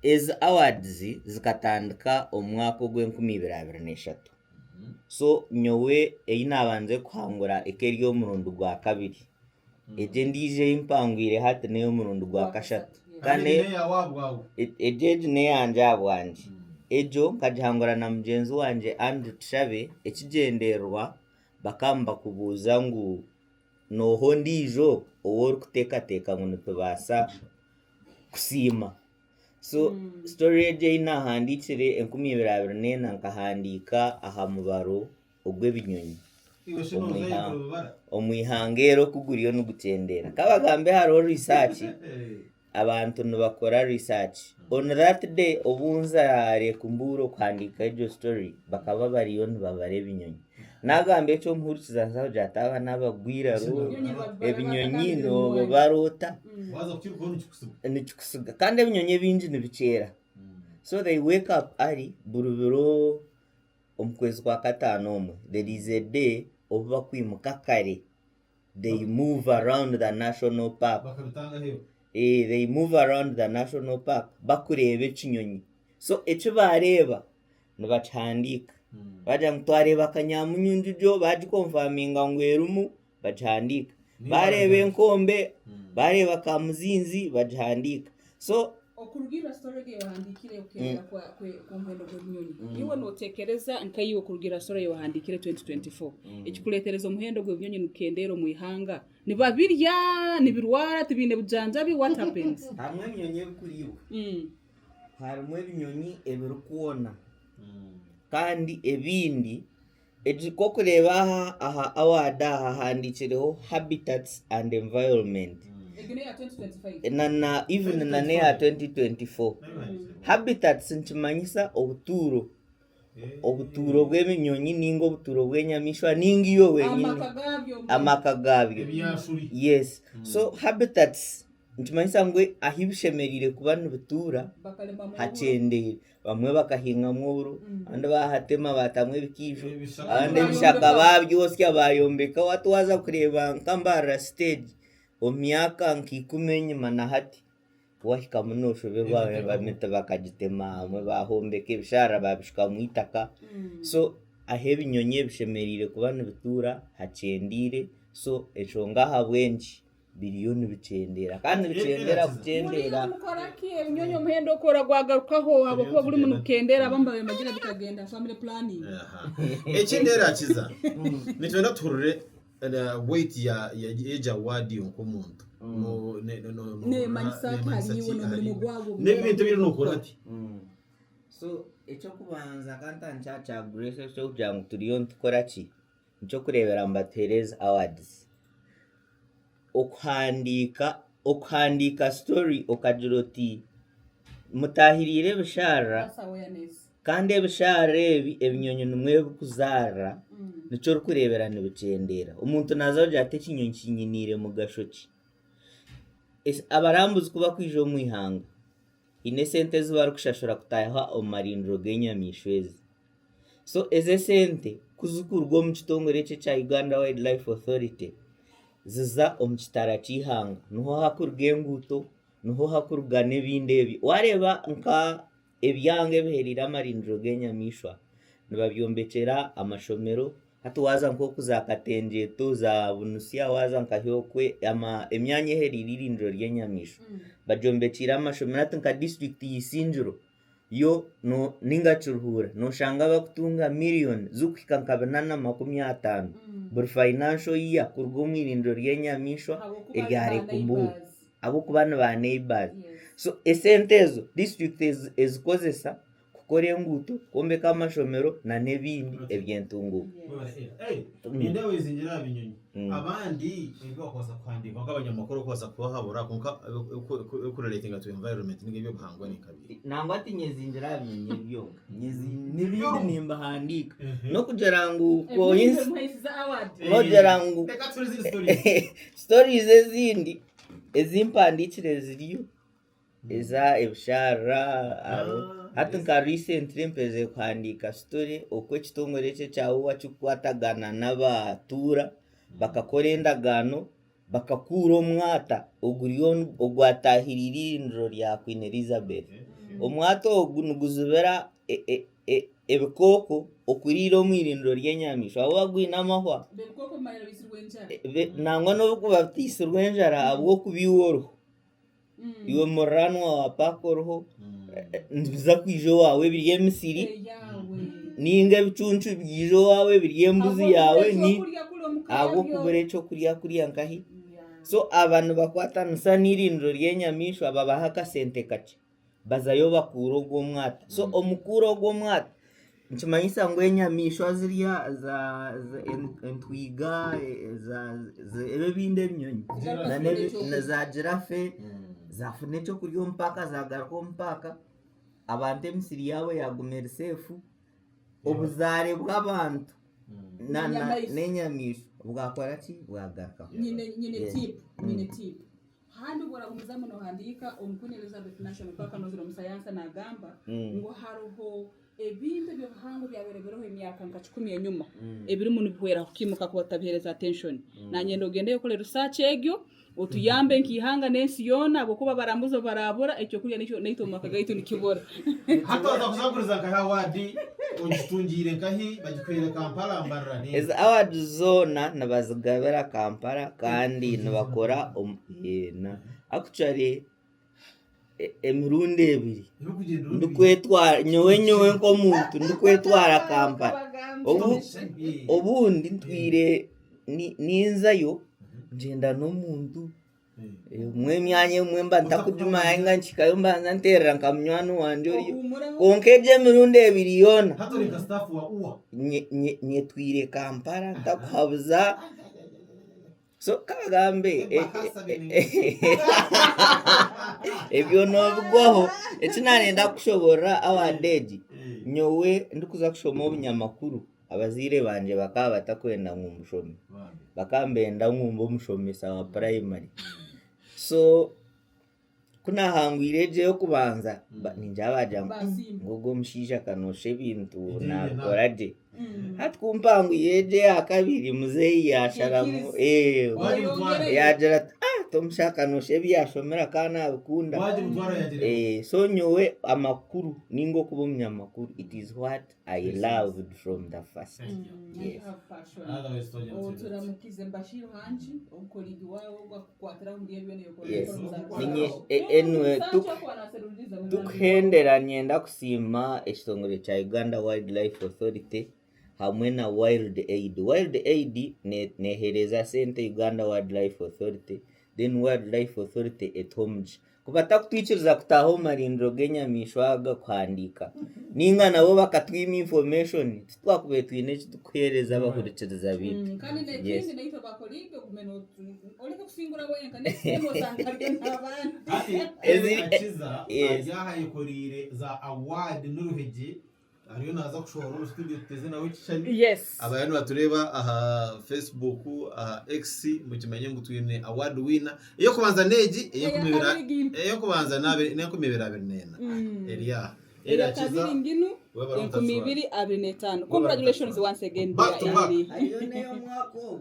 ezi awards zikatandika omwaka gw'2023. So nyowe eyi nabanze kuhangura ekeri omurundi gwa kabiri. Eje ndije impangwire hati neyo omurundi gwa kashatu. Kane eje neyanje abwanje. Ejo nkajihangura na mugenzi wanje Andrew Tushabe ekigenderwa bakamba kubuza ngu noho ndijo owori kuteeka ngo nitubasa kusima. So story eje inahandikire 2024 nkahandika aha mubaro ogw'ebinyonyi omwihangero kuguriyo n'ugutendera kabagambe hariho research abantu nibakora research on that day obunza rekumburo kuhandika ejo story bakaba bariyo nibabara ebinyonyi nagambe cyo mpurikiza nsaho jataba n'abagwiraro ebinyonyi no barota waza kukirukona nikikusiga kandi ebinyonyi bingi nibikera. So they wake up early burubiro omukwezi kwa katano omwe. There is a day oba kwimuka kare. They move around the national park. They move around the national park bakureba ekinyonyi. So ekyo bareba nibakihandika. Baja mutwareba kanyamunyunjujo bagikonfaminga ngwerumu bakihandika. Bareba enkombe bareba kamuzinzi bagihandika. So okurugira story ge wahandikire ukera kwa mpendo gwebinyonyi niwe notekereza nkayiwe kurugira story wahandikire 2024 ekikuletereza omuhendo gwebinyonyi nukendero muihanga ni babirya ni birwara tibine bujanjabi what happens hamwe ebinyonyi ebikuriwe harimo ebinyonyi ebirukuona kandi ebindi ejiko kureba aha award aha handikireho habitats and environment na even na ne ya 2024 habitats nchimanyisa obuturo bw'ebinyonyi ningo obuturo bw'enyamishwa ningiyo wenyine amakagabyo yes. So habitats nchimanyisa ngwe ahibishemerire kuba nibutura hacendere bamwe bakahinga mworo ande bahatema batamwe bikijo ande bishaka babyosya bayombeka watu waza kureba nkambara stage omyaka nkikumenye manahati wahika munosho bebawe bameta bakagitema amwe bahombeka ibishara babishika mu itaka. So ahebinyonye bishemerire kuba nibutura hacendire. So eshonga habwenji biliyoni bicendera kandi bicendera kugendera mukoraki ebinyonyo muhendo kora gwagarukaho abo kuba buri muntu kendera bambaye magina bikagenda family planning ekindera kiza nitwenda turure weight ya eja wadi onkomuntu ne manisaki hariwe no mulimo gwago n'ibintu biri nukorati. So echo kubanza kanta nchacha grace cyo kujanga turiyo ntukoraki ncho kurebera mbatereza awards okuhandika story okajiroti mutahirire bishara kandi ebishara ebi ebinyonyi numwe bukuzara nico rukurebera nibicendera omuntu nazo jate kinyonyi kinyinire mu gashoki abarambuzi kuba kwije omwihanga ine sente zibaru kushashura kutaha omarindro genyamishwezi. So eze sente kuzukurwa mu kitongore cya Uganda Wildlife Authority ziza omukitara kihanga nuho hakurgenguto nuho hakurga nebindi ebi wareba nka ebyange biherira amarindro genyamishwa nibabyombekera amashomero hatu waza nko kuzakatenjeto za bunusia waza nkahokwe emyanya herira irindro ry'enyamishwa bajombekira amashomero hatu nka district yisinjiro yo no ningachuruhura no shanga bakutunga million zukika nkabana 50 bur financial year kurgumwirindro ry'enyamishwa eryare kumburu abo kubana ba neighbors. So esentezo district ezikozesa kukore enguto kombeka amashomero na nebindi ebyentungu indawe zingira binyonyi abandi bigo koza kwandika nk'abanyamakuru koza kuhabura kuko relating to environment n'ibyo bahangwa ni kabiri nangwa ati nyezingira binyonyi byo n'ibindi nimba handika no kugerangu ko no gerangu stories ezindi ezimpandikire ziriyo eza ebishara hatu nka recently mpeze kuhandika story okwe kitongore cye cyawo wachukwatagana n'abatura bakakora endagano bakakura omwata oguriyo ogwatahirira indro lya Queen Elizabeth omwata ogu niguzibira ebikooko okurira omwirindiro ry'enyamiishwa abo bagwine amahwa nangwa n'obukuba butiisirwe enjara ahabw'okubiiha oruho iwe muranwa wa paaka oruho nibiza kwija owaawe biri emisiri ninga ebicuncu byija owaawe biri embuzi yawe ahabw'okubura ekyokurya kurya nkahi so aba nibakwatanisa n'irindiro ry'enyamiishwa babaha akasente kakye bazayo bakuura ogw'omwata so omukuura ogw'omwata nikimanyisa ngu enyamiishwa zirya entwiga ebindi ebinyonyi za girafe zafuna ekyokurya omu paaka zagaruka omu paaka abantu emisiri yaabo yaguma eri seefu obuzaare bw'abantu n'enyamiishwa bwakora ki bwagarukaho nyine tipu handi bwaragumiza muno handika omukuni Elizabeth National Park nozira omusayansa nagamba ngo hariho ebintu by'obuhango byaberebereho emyaka nka 10 enyuma ebiri mu nibwera kukimuka kuba tabihereza attention nanyenda ogendeyo kole research egyo otuyambe nkihanga n'ensi yona abokuba barambuzo barabura ekyo kulya n'ito mwaka gaitu nikibora hata bakuzaguriza nka award ongitungire nkahi bagikwere Kampala mbarra ne eza award zona nabazigabira Kampala kandi nabakora omuyena actually emirundi ebiri ndikwetwara nyowe nk'omuntu ndikwetwara Kampala obundi ntwire ninzayo ngenda n'omuntu umwe myanya umwe mba ntakujuma yanga nchikayo mba nterera nkamnywani wanje oriyo konkeje emirundi ebiri yona hatoreka staff wa uwa nyetwire Kampala ntakuhabuza so kagambe ebyo nobugwaho ekinanenda kushobora awadeji nyowe ndikuza kushoma obunyamakuru abazire banje bakaba batakwenda ng'umushomi bakambenda ng'umbo mushomesa wa primary so kuna hangwireje yo kubanza ninjabaja ngogo mushisha kanoshe ibintu nakoraje hatkumpanguyeje akabiri muzeyi yasharamu yajara tomushaka noshe byashomera kana abukunda so nyowe amakuru ningo kuba munyamakuru it is what I loved from the first yes oturamukize Mbashiro hanji okolidi wawe kwakwatira muri ebyo ninye enwe tukhendera nyenda kusima ekitongole kya Uganda Wildlife Authority hamwe na Wild Aid nehereza sente Uganda Wildlife Authority then Wildlife Authority etomje kubata kutwikiriza kutaho marindiro g'enyamiishwa kuhandika ninga nabo bakatwima information twakube twine tukwereza bahurikiriza bintu kandi n'ekindi naito bakolige kumeno oleka kusingura boyenka nesimo sankarye n'abana akiza yahaye korire za award n'uruhege ariyo naza kushora studio tuteze nawe kishani yes abantu batureba aha Facebook aha X mukimenye ngo twine award winner iyo kubanza neji iyo kubanza nabe ne kumibera bernena Elia kabiri nginu 2025 congratulations once again ayo neyo mwako